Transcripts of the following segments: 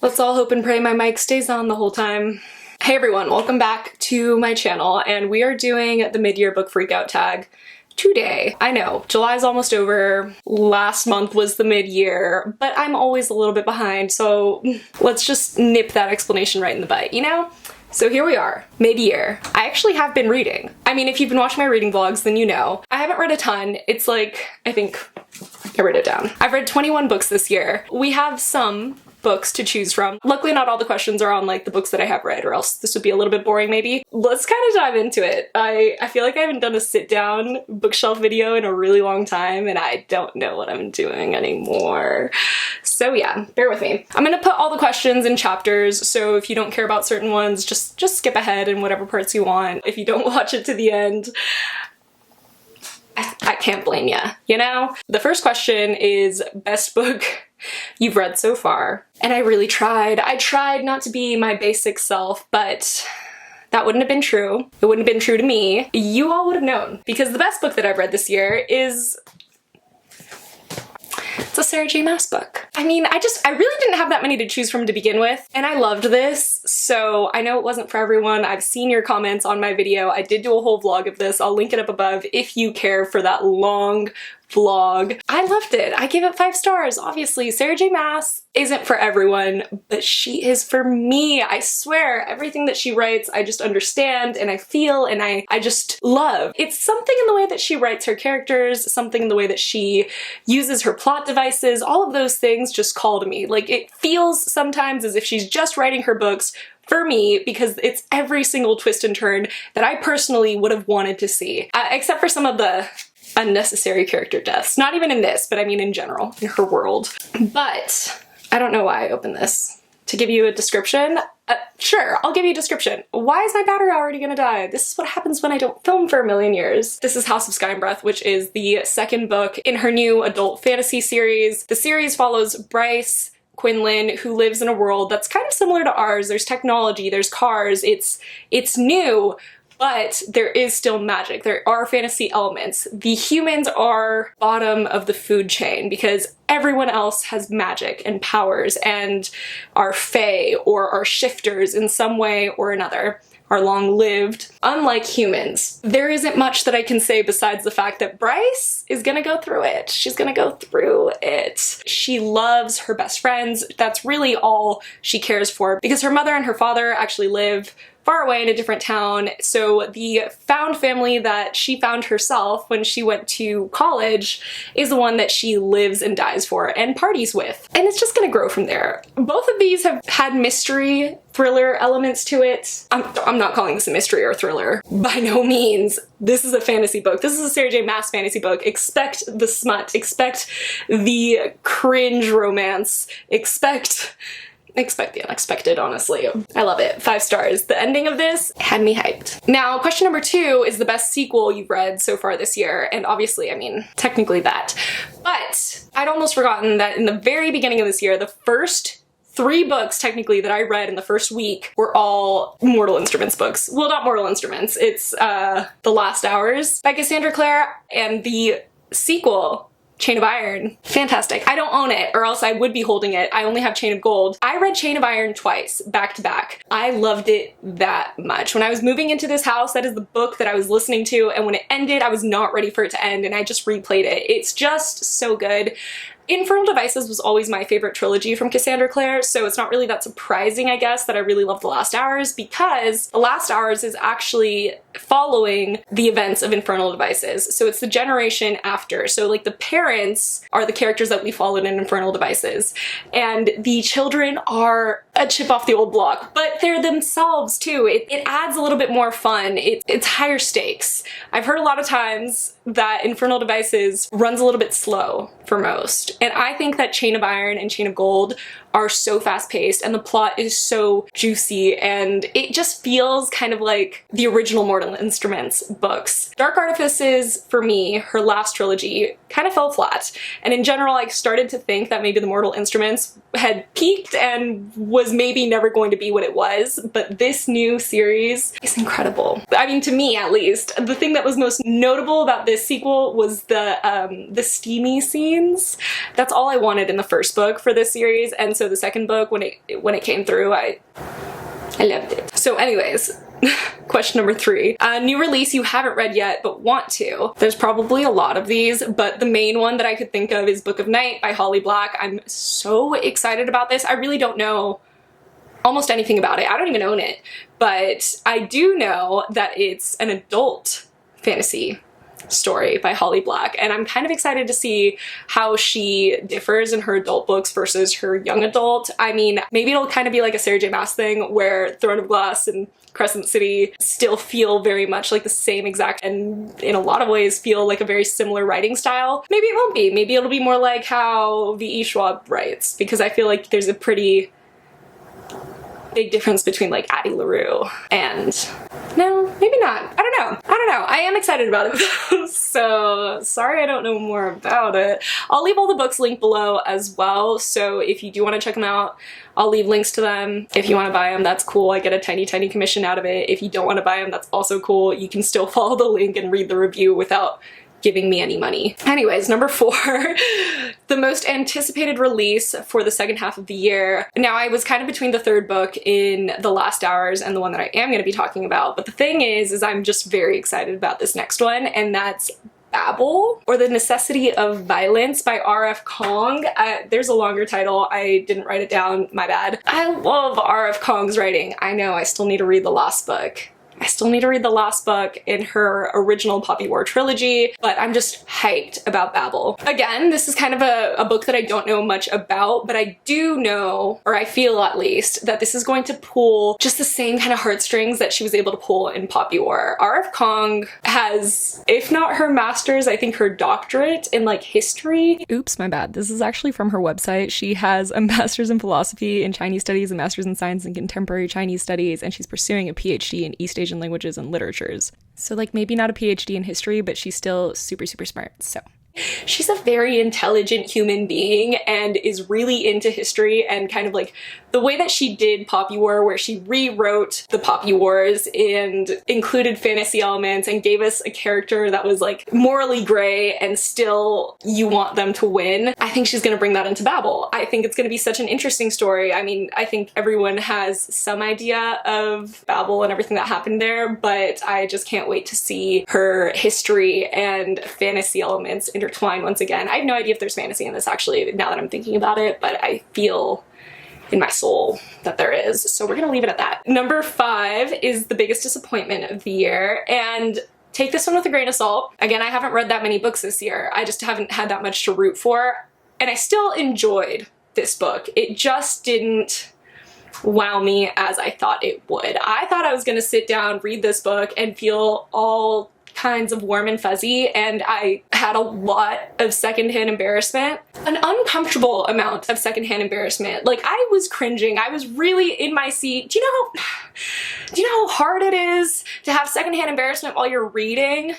Let's all hope and pray my mic stays on the whole time. Hey everyone, welcome back to my channel, and we are doing the mid-year book freakout tag today. I know, July's almost over, last month was the mid-year, but I'm always a little bit behind, so let's just nip that explanation right in the butt, you know? So here we are, mid-year. I actually have been reading. I mean, if you've been watching my reading vlogs, then you know. I haven't read a ton. It's like, I wrote it down. I've read 21 books this year. We have some books to choose from. Luckily, not all the questions are on like the books that I have read, or else this would be a little bit boring maybe. Let's kind of dive into it. I feel like I haven't done a sit down bookshelf video in a really long time, and I don't know what I'm doing anymore. So yeah, bear with me. I'm gonna put all the questions in chapters, so if you don't care about certain ones, just skip ahead in whatever parts you want. If you don't watch it to the end, I can't blame ya, you know? The first question is best book you've read so far. And I really tried. I tried not to be my basic self, but that wouldn't have been true. It wouldn't have been true to me. You all would have known, because the best book that I've read this year is it's a Sarah J. Maas book. I mean, I really didn't have that many to choose from to begin with, and I loved this, so I know it wasn't for everyone. I've seen your comments on my video. I did do a whole vlog of this. I'll link it up above if you care for that long vlog. I loved it. I gave it 5 stars. Obviously, Sarah J. Maas isn't for everyone, but she is for me. I swear, everything that she writes, I just understand and I feel and I just love. It's something in the way that she writes her characters, something in the way that she uses her plot devices, all of those things just call to me. Like, it feels sometimes as if she's just writing her books for me, because it's every single twist and turn that I personally would have wanted to see. Except for some of the unnecessary character deaths. Not even in this, but I mean in general, in her world. But I don't know why I opened this. To give you a description? Sure, I'll give you a description. Why is my battery already gonna die? This is what happens when I don't film for a million years. This is House of Sky and Breath, which is the second book in her new adult fantasy series. The series follows Bryce Quinlan, who lives in a world that's kind of similar to ours. There's technology, there's cars, it's new, but there is still magic. There are fantasy elements. The humans are bottom of the food chain because everyone else has magic and powers and are fae or are shifters in some way or another, are long-lived. Unlike humans, there isn't much that I can say besides the fact that Bryce is gonna go through it. She's gonna go through it. She loves her best friends. That's really all she cares for, because her mother and her father actually live far away in a different town, so the found family that she found herself when she went to college is the one that she lives and dies for and parties with. And it's just gonna grow from there. Both of these have had mystery, thriller elements to it. I'm not calling this a mystery or thriller. By no means. This is a fantasy book. This is a Sarah J. Maas fantasy book. Expect the smut. Expect the cringe romance. Expect the unexpected, honestly. I love it. 5 stars. The ending of this had me hyped. Now, question number 2 is the best sequel you've read so far this year, and obviously, I mean, technically that. But I'd almost forgotten that in the very beginning of this year, the first 3 books, technically, that I read in the first week were all Mortal Instruments books. Well, not Mortal Instruments. It's The Last Hours by Cassandra Clare, and the sequel, Chain of Iron. Fantastic. I don't own it, or else I would be holding it. I only have Chain of Gold. I read Chain of Iron twice, back to back. I loved it that much. When I was moving into this house, that is the book that I was listening to, and when it ended, I was not ready for it to end, and I just replayed it. It's just so good. Infernal Devices was always my favorite trilogy from Cassandra Clare, so it's not really that surprising, I guess, that I really love The Last Hours, because The Last Hours is actually following the events of Infernal Devices. So it's the generation after. So like the parents are the characters that we followed in Infernal Devices, and the children are a chip off the old block, but they're themselves too. It adds a little bit more fun. It's higher stakes. I've heard a lot of times that Infernal Devices runs a little bit slow for most, and I think that Chain of Iron and Chain of Gold are so fast-paced, and the plot is so juicy, and it just feels kind of like the original Mortal Instruments books. Dark Artifices, for me, her last trilogy, kind of fell flat, and in general I started to think that maybe the Mortal Instruments had peaked and was maybe never going to be what it was, but this new series is incredible. I mean, to me at least. The thing that was most notable about this sequel was the steamy scenes. That's all I wanted in the first book for this series, and so So the second book, when it came through, I loved it. So anyways, question number 3. A new release you haven't read yet but want to. There's probably a lot of these, but the main one that I could think of is Book of Night by Holly Black. I'm so excited about this. I really don't know almost anything about it. I don't even own it, but I do know that it's an adult fantasy story by Holly Black, and I'm kind of excited to see how she differs in her adult books versus her young adult. I mean, maybe it'll kind of be like a Sarah J Maas thing where Throne of Glass and Crescent City still feel very much like the same exact, and in a lot of ways feel like a very similar writing style. Maybe it won't be. Maybe it'll be more like how V.E. Schwab writes, because I feel like there's a pretty big difference between like Addie LaRue and... No, maybe not. I don't know. I am excited about it though, so sorry I don't know more about it. I'll leave all the books linked below as well, so if you do want to check them out, I'll leave links to them. If you want to buy them, that's cool. I get a tiny commission out of it. If you don't want to buy them, that's also cool. You can still follow the link and read the review without giving me any money. Anyways, number 4, the most anticipated release for the second half of the year. Now, I was kind of between the third book in The Last Hours and the one that I am going to be talking about, but the thing is I'm just very excited about this next one, and that's Babel, or The Necessity of Violence by R.F. Kong. There's a longer title. I didn't write it down, my bad. I love R.F. Kong's writing. I know, I still need to read the last book. I still need to read the last book in her original Poppy War trilogy, but I'm just hyped about Babel. Again, this is kind of a book that I don't know much about, but I do know, or I feel at least, that this is going to pull just the same kind of heartstrings that she was able to pull in Poppy War. R.F. Kong has, if not her master's, I think her doctorate in like history. Oops, my bad. This is actually from her website. She has a master's in philosophy and Chinese studies, a master's in science and contemporary Chinese studies, and she's pursuing a PhD in East Asian languages and literatures. So like maybe not a PhD in history, but she's still super smart. So she's a very intelligent human being and is really into history, and kind of like the way that she did Poppy War, where she rewrote the Poppy Wars and included fantasy elements and gave us a character that was like morally gray and still you want them to win. I think she's gonna bring that into Babel. I think it's gonna be such an interesting story. I mean, I think everyone has some idea of Babel and everything that happened there, but I just can't wait to see her history and fantasy elements intertwine once again. I have no idea if there's fantasy in this actually, now that I'm thinking about it, but I feel in my soul that there is. So we're gonna leave it at that. Number 5 is the biggest disappointment of the year, and take this one with a grain of salt. Again, I haven't read that many books this year. I just haven't had that much to root for, and I still enjoyed this book. It just didn't wow me as I thought it would. I thought I was gonna sit down, read this book, and feel all kinds of warm and fuzzy, and I had a lot of secondhand embarrassment. An uncomfortable amount of secondhand embarrassment. Like, I was cringing. I was really in my seat. Do you know how hard it is to have secondhand embarrassment while you're reading?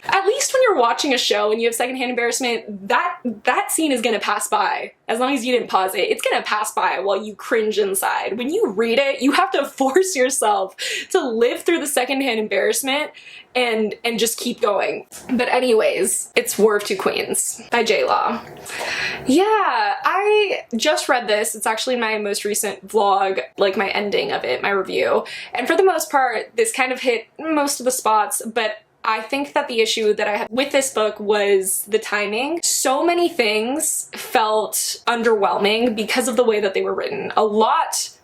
At least when you're watching a show and you have secondhand embarrassment, that scene is gonna pass by. As long as you didn't pause it, it's gonna pass by while you cringe inside. When you read it, you have to force yourself to live through the secondhand embarrassment and just keep going. But anyways, it's War of Two Queens by J. Law. Yeah, I just read this. It's actually my most recent vlog, like my ending of it, my review. And for the most part, this kind of hit most of the spots, but I think that the issue that I had with this book was the timing. So many things felt underwhelming because of the way that they were written. A lot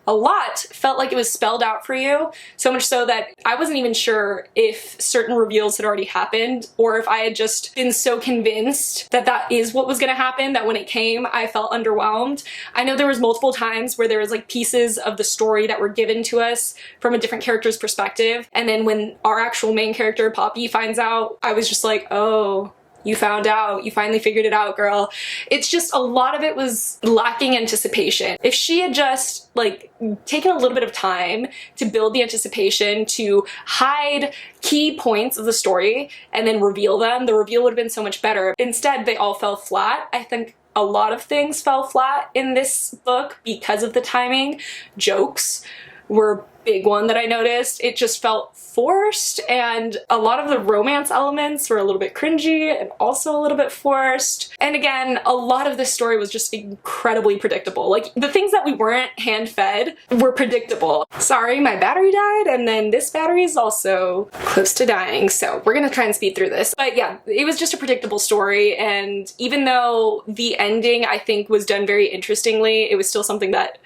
felt like it was spelled out for you, so much so that I wasn't even sure if certain reveals had already happened, or if I had just been so convinced that that is what was gonna happen that when it came, I felt underwhelmed. I know there was multiple times where there was like pieces of the story that were given to us from a different character's perspective, and then when our actual main character, Poppy, finds out, I was just like, oh, you found out, you finally figured it out, girl. It's just a lot of it was lacking anticipation. If she had just like taken a little bit of time to build the anticipation, to hide key points of the story and then reveal them, the reveal would have been so much better. Instead, they all fell flat. I think a lot of things fell flat in this book because of the timing. Jokes were a big one that I noticed. It just felt forced, and a lot of the romance elements were a little bit cringy and also a little bit forced. And again, a lot of this story was just incredibly predictable. Like, the things that we weren't hand-fed were predictable. Sorry, my battery died, and then this battery is also close to dying, so we're gonna try and speed through this. But yeah, it was just a predictable story, and even though the ending I think was done very interestingly, it was still something that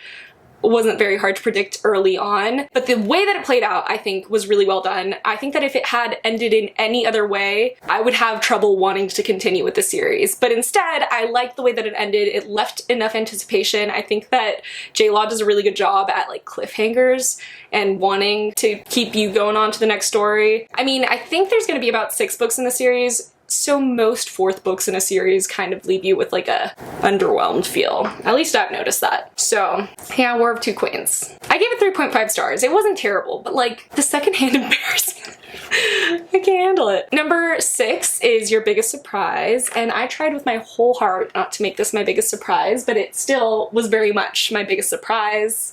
wasn't very hard to predict early on. But the way that it played out, I think, was really well done. I think that if it had ended in any other way, I would have trouble wanting to continue with the series. But instead, I liked the way that it ended. It left enough anticipation. I think that J. Law does a really good job at like cliffhangers and wanting to keep you going on to the next story. I mean, I think there's gonna be about 6 books in the series, so most 4th books in a series kind of leave you with like a underwhelmed feel. At least I've noticed that. So yeah, War of Two Queens. I gave it 3.5 stars. It wasn't terrible, but like the secondhand embarrassment, I can't handle it. Number 6 is Your Biggest Surprise, and I tried with my whole heart not to make this my biggest surprise, but it still was very much my biggest surprise.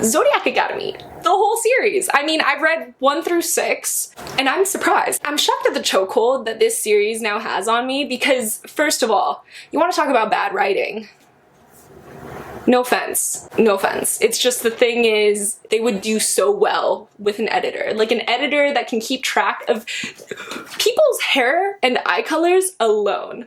Zodiac Academy. The whole series. I mean, I've read 1 through 6, and I'm surprised. I'm shocked at the chokehold that this series now has on me because, first of all, you want to talk about bad writing. No offense. No offense. It's just the thing is, they would do so well with an editor. Like an editor that can keep track of people's hair and eye colors alone.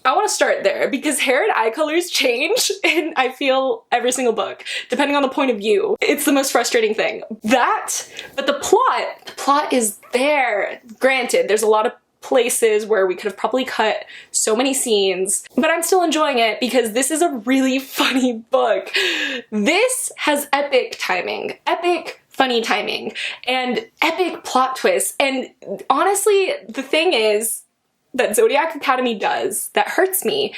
I want to start there because hair and eye colors change in, I feel, every single book, depending on the point of view. It's the most frustrating thing. But the plot is there. Granted, there's a lot of places where we could have probably cut so many scenes, but I'm still enjoying it because this is a really funny book. This has epic timing, epic funny timing, and epic plot twists. And honestly, the thing is, that Zodiac Academy does that hurts me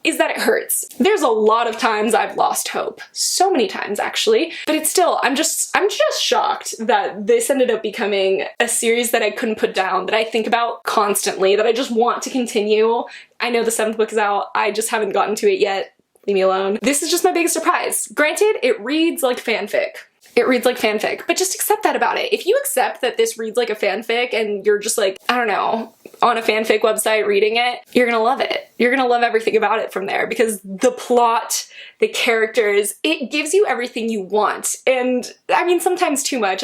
is that it hurts. There's a lot of times I've lost hope. So many times actually, but it's still, I'm just shocked that this ended up becoming a series that I couldn't put down, that I think about constantly, that I just want to continue. I know the 7th book is out. I just haven't gotten to it yet. Leave me alone. This is just my biggest surprise. Granted, it reads like fanfic. It reads like fanfic, but just accept that about it. If you accept that this reads like a fanfic and you're just like, I don't know, on a fanfic website reading it, you're gonna love it. You're gonna love everything about it from there because the plot, the characters, it gives you everything you want. And I mean, sometimes too much.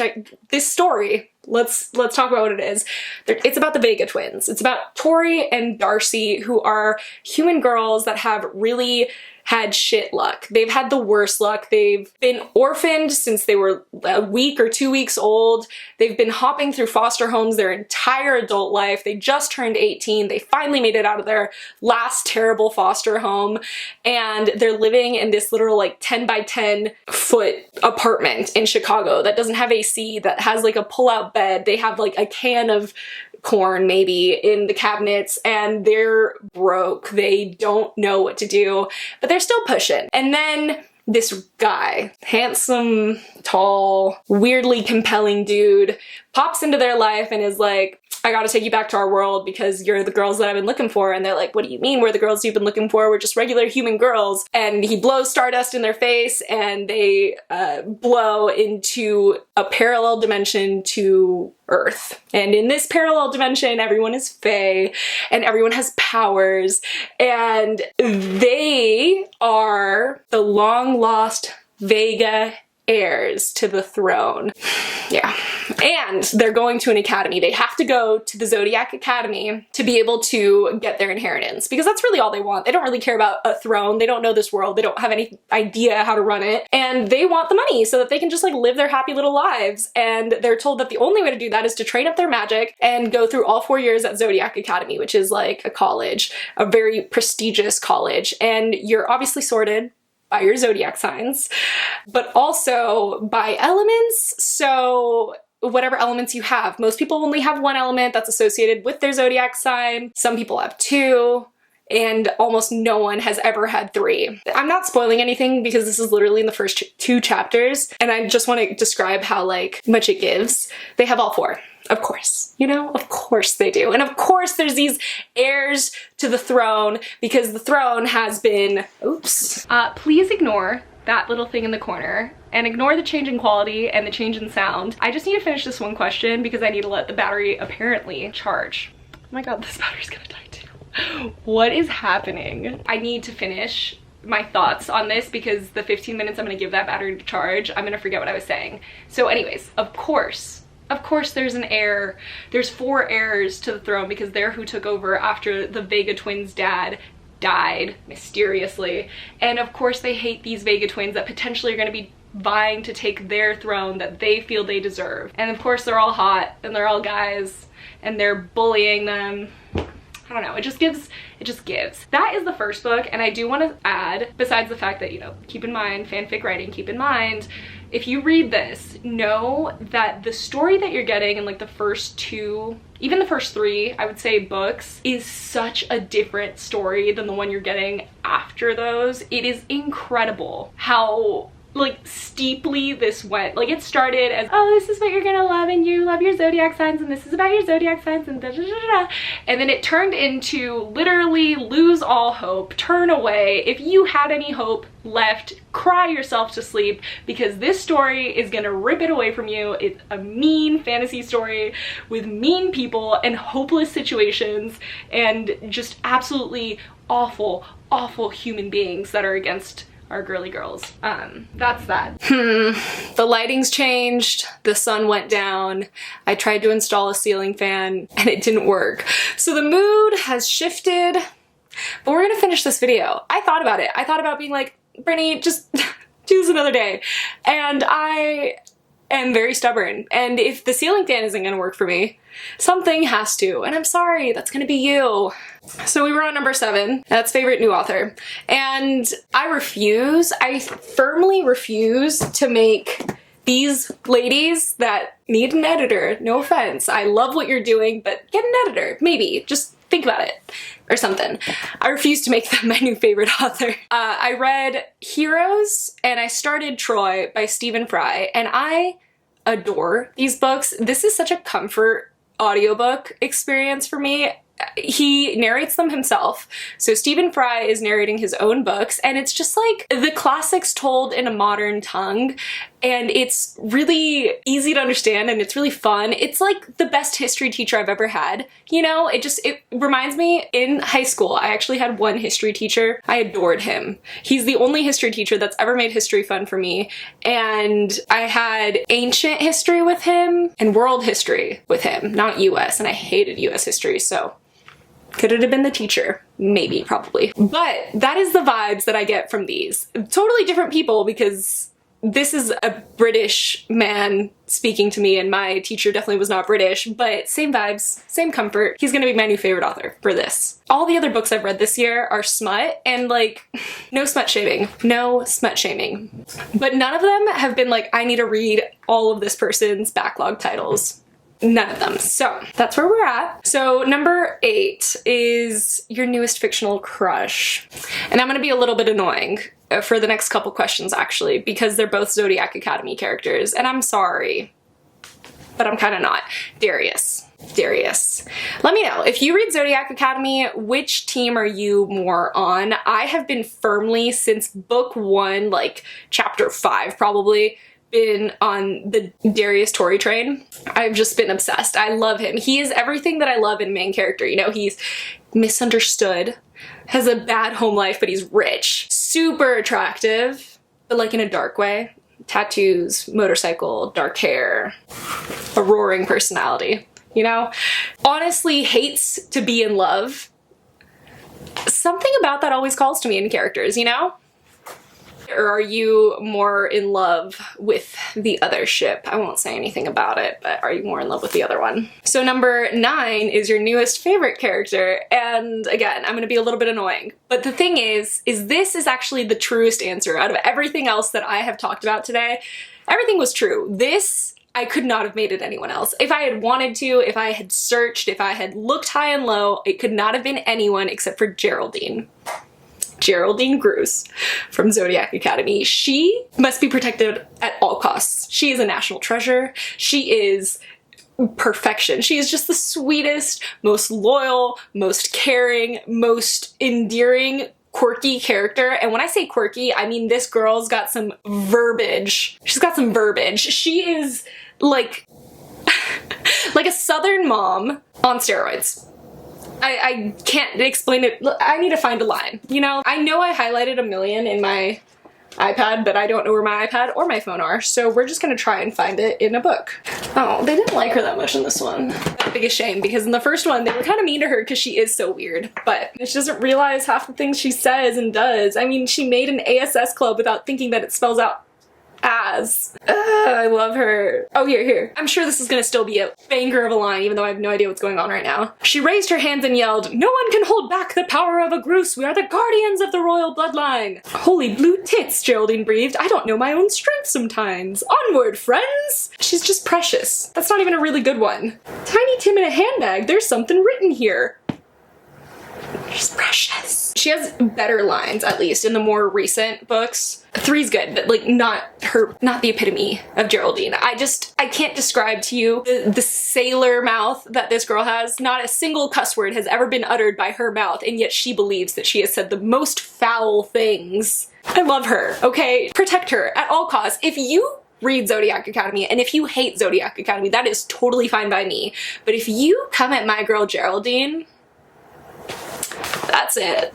This story, let's talk about what it is. It's about the Vega twins. It's about Tori and Darcy, who are human girls that have really had shit luck. They've had the worst luck. They've been orphaned since they were a week or 2 weeks old. They've been hopping through foster homes their entire adult life. They just turned 18. They finally made it out of their last terrible foster home, and they're living in this little like 10 by 10 foot apartment in Chicago that doesn't have AC, that has like a pull-out bed. They have like a can of corn maybe in the cabinets, and they're broke. They don't know what to do, but they're still pushing. And then this guy, handsome, tall, weirdly compelling dude, pops into their life and is like, I gotta take you back to our world because you're the girls that I've been looking for. And they're like, what do you mean we're the girls you've been looking for? We're just regular human girls. And he blows stardust in their face, and they blow into a parallel dimension to Earth. And in this parallel dimension, everyone is fae and everyone has powers, and they are the long lost Vega heirs to the throne. Yeah. And they're going to an academy. They have to go to the Zodiac Academy to be able to get their inheritance, because that's really all they want. They don't really care about a throne. They don't know this world. They don't have any idea how to run it. And they want the money so that they can just like live their happy little lives. And they're told that the only way to do that is to train up their magic and go through all 4 years at Zodiac Academy, which is like a college, a very prestigious college. And you're obviously sorted by your zodiac signs, but also by elements. So whatever elements you have. Most people only have 1 element that's associated with their zodiac sign. Some people have 2, and almost no one has ever had 3. I'm not spoiling anything because this is literally in the first 2 chapters, and I just want to describe how like much it gives. They have all 4. Of course, you know, of course they do. And of course there's these heirs to the throne because the throne has been, oops. Please ignore that little thing in the corner and ignore the change in quality and the change in sound. I just need to finish this one question because I need to let the battery apparently charge. Oh my god, this battery's gonna die too. What is happening? I need to finish my thoughts on this because the 15 minutes I'm gonna give that battery to charge, I'm gonna forget what I was saying. So anyways, of course there's an heir. There's 4 heirs to the throne because they're who took over after the Vega twins' dad died mysteriously. And of course they hate these Vega twins that potentially are going to be vying to take their throne that they feel they deserve. And of course they're all hot and they're all guys and they're bullying them. I don't know, it just gives. That is the first book, and I do want to add, besides the fact that, you know, keep in mind, fanfic writing, keep in mind, if you read this, know that the story that you're getting in like the first 2, even the first 3, I would say, books, is such a different story than the one you're getting after those. It is incredible how like steeply this went. Like, it started as, oh, this is what you're gonna love and you love your zodiac signs and this is about your zodiac signs and da da da da, and then it turned into literally lose all hope, turn away, if you had any hope left, cry yourself to sleep because this story is gonna rip it away from you. It's a mean fantasy story with mean people and hopeless situations and just absolutely awful human beings that are against our girly girls. That's that. The lighting's changed, the sun went down, I tried to install a ceiling fan and it didn't work. So the mood has shifted, but we're gonna finish this video. I thought about it. I thought about being like, Brittany, just choose another day. And I am very stubborn. And if the ceiling fan isn't gonna work for me, something has to. And I'm sorry, that's gonna be you. So we were on number 7, that's favorite new author. And I firmly refuse to make these ladies that need an editor, no offense, I love what you're doing, but get an editor, maybe, just think about it or something. I refuse to make them my new favorite author. I read Heroes and I started Troy by Stephen Fry, and I adore these books. This is such a comfort audiobook experience for me. He narrates them himself. So Stephen Fry is narrating his own books, and it's just like the classics told in a modern tongue, and it's really easy to understand and it's really fun. It's like the best history teacher I've ever had. You know, it reminds me, in high school, I actually had one history teacher. I adored him. He's the only history teacher that's ever made history fun for me. And I had ancient history with him and world history with him, not US, and I hated US history, so could it have been the teacher? Maybe, probably. But that is the vibes that I get from these. Totally different people because this is a British man speaking to me and my teacher definitely was not British, but same vibes, same comfort. He's gonna be my new favorite author for this. All the other books I've read this year are smut, and like, no smut shaming. No smut shaming. But none of them have been like, I need to read all of this person's backlog titles. None of them. So that's where we're at. So number 8 is your newest fictional crush. And I'm gonna be a little bit annoying for the next couple questions actually, because they're both Zodiac Academy characters, and I'm sorry, but I'm kind of not. Darius. Let me know, if you read Zodiac Academy, which team are you more on? I have been firmly, since book 1, like chapter 5 probably, been on the Darius Tory train. I've just been obsessed. I love him. He is everything that I love in main character. You know, he's misunderstood, has a bad home life, but he's rich, super attractive, but like in a dark way. Tattoos, motorcycle, dark hair, a roaring personality, you know? Honestly hates to be in love. Something about that always calls to me in characters, you know? Or are you more in love with the other ship? I won't say anything about it, but are you more in love with the other one? So number 9 is your newest favorite character, and again, I'm gonna be a little bit annoying. But the thing is this is actually the truest answer out of everything else that I have talked about today. Everything was true. This, I could not have made it anyone else. If I had wanted to, if I had searched, if I had looked high and low, it could not have been anyone except for Geraldine. Geraldine Bruce from Zodiac Academy. She must be protected at all costs. She is a national treasure. She is perfection. She is just the sweetest, most loyal, most caring, most endearing quirky character. And when I say quirky, I mean this girl's got some verbiage. She's got some verbiage. She is like, like a Southern mom on steroids. I can't explain it. I need to find a line, you know? I know I highlighted a million in my iPad, but I don't know where my iPad or my phone are, so we're just gonna try and find it in a book. Oh, they didn't like her that much in this one. That's a biggest shame, because in the first one, they were kind of mean to her because she is so weird, but she doesn't realize half the things she says and does. I mean, she made an ASS club without thinking that it spells out as. I love her. Oh, here. I'm sure this is gonna still be a banger of a line, even though I have no idea what's going on right now. She raised her hands and yelled, "No one can hold back the power of a Groose. We are the guardians of the royal bloodline." Holy blue tits, Geraldine breathed. I don't know my own strength sometimes. Onward, friends. She's just precious. That's not even a really good one. Tiny Tim in a handbag. There's something written here. She's precious. She has better lines, at least, in the more recent books. 3's good, but like not the epitome of Geraldine. I can't describe to you the sailor mouth that this girl has. Not a single cuss word has ever been uttered by her mouth, and yet she believes that she has said the most foul things. I love her, okay? Protect her at all costs. If you read Zodiac Academy, and if you hate Zodiac Academy, that is totally fine by me. But if you come at my girl Geraldine, that's it.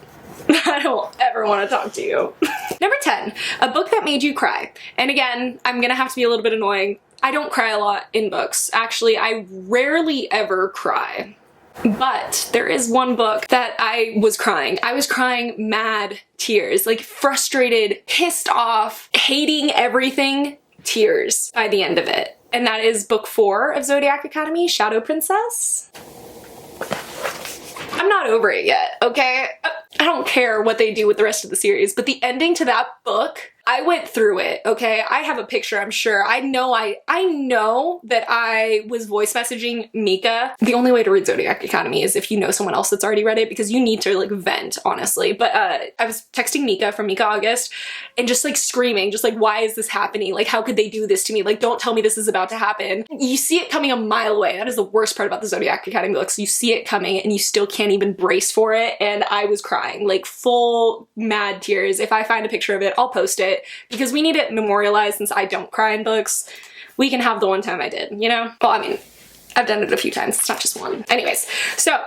I don't ever want to talk to you. Number 10, a book that made you cry. And again, I'm gonna have to be a little bit annoying. I don't cry a lot in books. Actually, I rarely ever cry. But there is one book that I was crying. I was crying mad tears, like frustrated, pissed off, hating everything tears by the end of it. And that is book 4 of Zodiac Academy, Shadow Princess. I'm not over it yet, okay? I don't care what they do with the rest of the series, but the ending to that book, I went through it, okay? I have a picture, I'm sure. I know that I was voice messaging Mika. The only way to read Zodiac Academy is if you know someone else that's already read it, because you need to like vent, honestly. But I was texting Mika from Mika August and just like screaming, just like, why is this happening? Like, how could they do this to me? Like, don't tell me this is about to happen. You see it coming a mile away. That is the worst part about the Zodiac Academy books. You see it coming and you still can't even brace for it. And I was crying, like full mad tears. If I find a picture of it, I'll post it, because we need it memorialized. Since I don't cry in books, we can have the one time I did, you know? Well, I mean, I've done it a few times, it's not just one. Anyways, so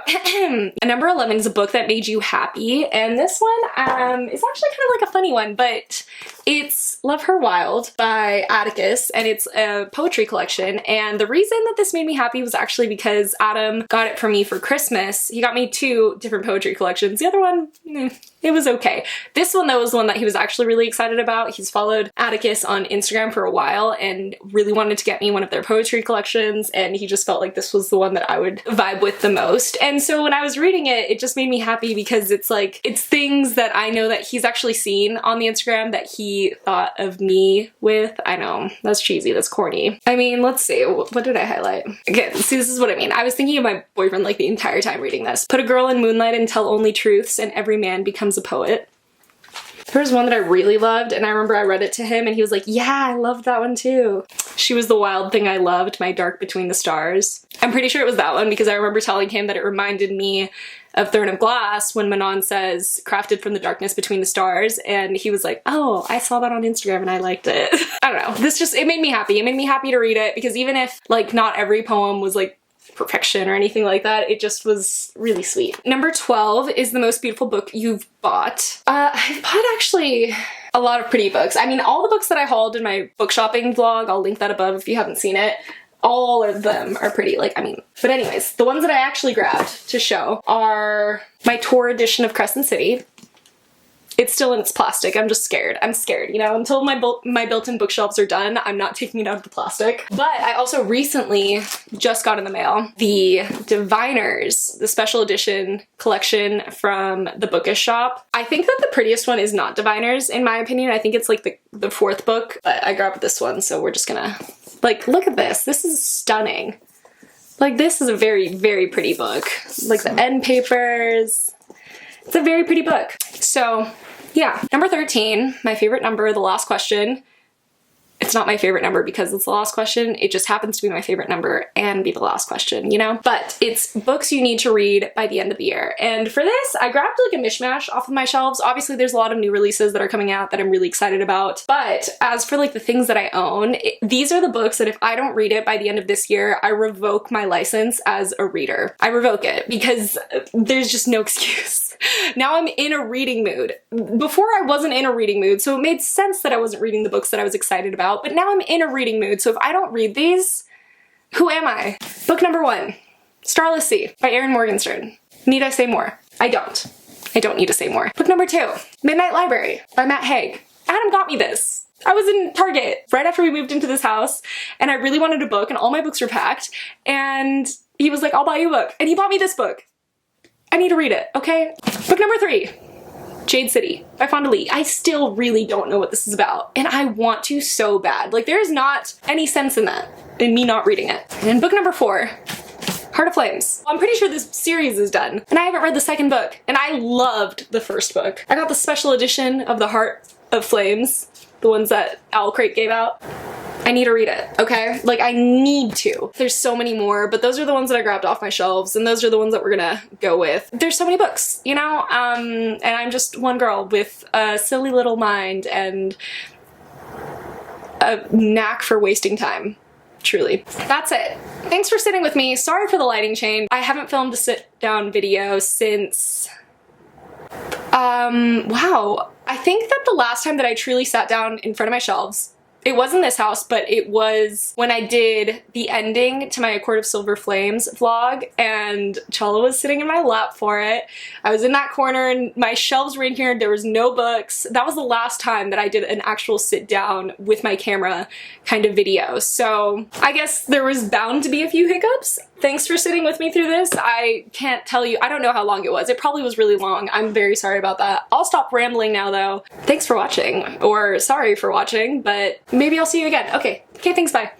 number 11 is a book that made you happy, and this one is actually kind of like a funny one, but it's Love Her Wild by Atticus, and it's a poetry collection. And the reason that this made me happy was actually because Adam got it for me for Christmas. He got me 2 different poetry collections. The other one, it was okay. This one though was the one that he was actually really excited about. He's followed Atticus on Instagram for a while and really wanted to get me one of their poetry collections, and he just felt like this was the one that I would vibe with the most. And so when I was reading it, it just made me happy because it's like, it's things that I know that he's actually seen on the Instagram that he thought of me with. I know, that's cheesy, that's corny. I mean, let's see, what did I highlight? Okay, see, this is what I mean. I was thinking of my boyfriend like the entire time reading this. Put a girl in moonlight and tell only truths, and every man becomes a poet. There's one that I really loved, and I remember I read it to him and he was like, yeah, I loved that one too. She Was the Wild Thing I Loved, My Dark Between the Stars. I'm pretty sure it was that one because I remember telling him that it reminded me of Throne of Glass when Manon says, crafted from the darkness between the stars, and he was like, oh, I saw that on Instagram and I liked it. I don't know, this just, it made me happy. It made me happy to read it, because even if like not every poem was like perfection or anything like that, it just was really sweet. Number 12 is the most beautiful book you've bought. I've bought actually a lot of pretty books. I mean, all the books that I hauled in my book shopping vlog, I'll link that above if you haven't seen it. All of them are pretty, like, I mean, but anyways, the ones that I actually grabbed to show are my tour edition of Crescent City. It's still in its plastic. I'm just scared. I'm scared, you know, until my built-in bookshelves are done, I'm not taking it out of the plastic. But I also recently just got in the mail the Diviners, the special edition collection from the Bookish shop. I think that the prettiest one is not Diviners, in my opinion. I think it's like the 4th book, but I grabbed this one, so we're just gonna, like, look at this. This is stunning. Like, this is a very, very pretty book. Like, the end papers. It's a very pretty book. So, yeah. Number 13, my favorite number, the last question. it's not my favorite number because it's the last question. It just happens to be my favorite number and be the last question, you know? But it's books you need to read by the end of the year. And for this, I grabbed like a mishmash off of my shelves. Obviously, there's a lot of new releases that are coming out that I'm really excited about. But as for like the things that I own, these are the books that if I don't read it by the end of this year, I revoke my license as a reader. I revoke it because there's just no excuse. Now I'm in a reading mood. Before I wasn't in a reading mood, so it made sense that I wasn't reading the books that I was excited about, but now I'm in a reading mood, so if I don't read these, who am I? Book number 1, Starless Sea by Erin Morgenstern. Need I say more? I don't. I don't need to say more. Book number 2, Midnight Library by Matt Haig. Adam got me this. I was in Target right after we moved into this house, and I really wanted a book, and all my books were packed, and he was like, I'll buy you a book. And he bought me this book. I need to read it, okay? Book number 3, Jade City by Fonda Lee. I still really don't know what this is about, and I want to so bad. Like, there is not any sense in that, in me not reading it. And book number 4, Heart of Flames. I'm pretty sure this series is done, and I haven't read the second book, and I loved the first book. I got the special edition of the Heart of Flames, the ones that Owl Crate gave out. I need to read it, okay? Like, I need to. There's so many more, but those are the ones that I grabbed off my shelves, and those are the ones that we're gonna go with. There's so many books, you know? And I'm just one girl with a silly little mind and a knack for wasting time. Truly. That's it. Thanks for sitting with me. Sorry for the lighting change. I haven't filmed a sit-down video since... wow. I think that the last time that I truly sat down in front of my shelves, it wasn't this house, but it was when I did the ending to my A Court of Silver Flames vlog, and Chala was sitting in my lap for it. I was in that corner and my shelves were in here, there was no books. That was the last time that I did an actual sit down with my camera kind of video. So I guess there was bound to be a few hiccups. Thanks for sitting with me through this. I can't tell you, I don't know how long it was. It probably was really long. I'm very sorry about that. I'll stop rambling now though. Thanks for watching, or sorry for watching, but maybe I'll see you again. Okay, thanks, bye.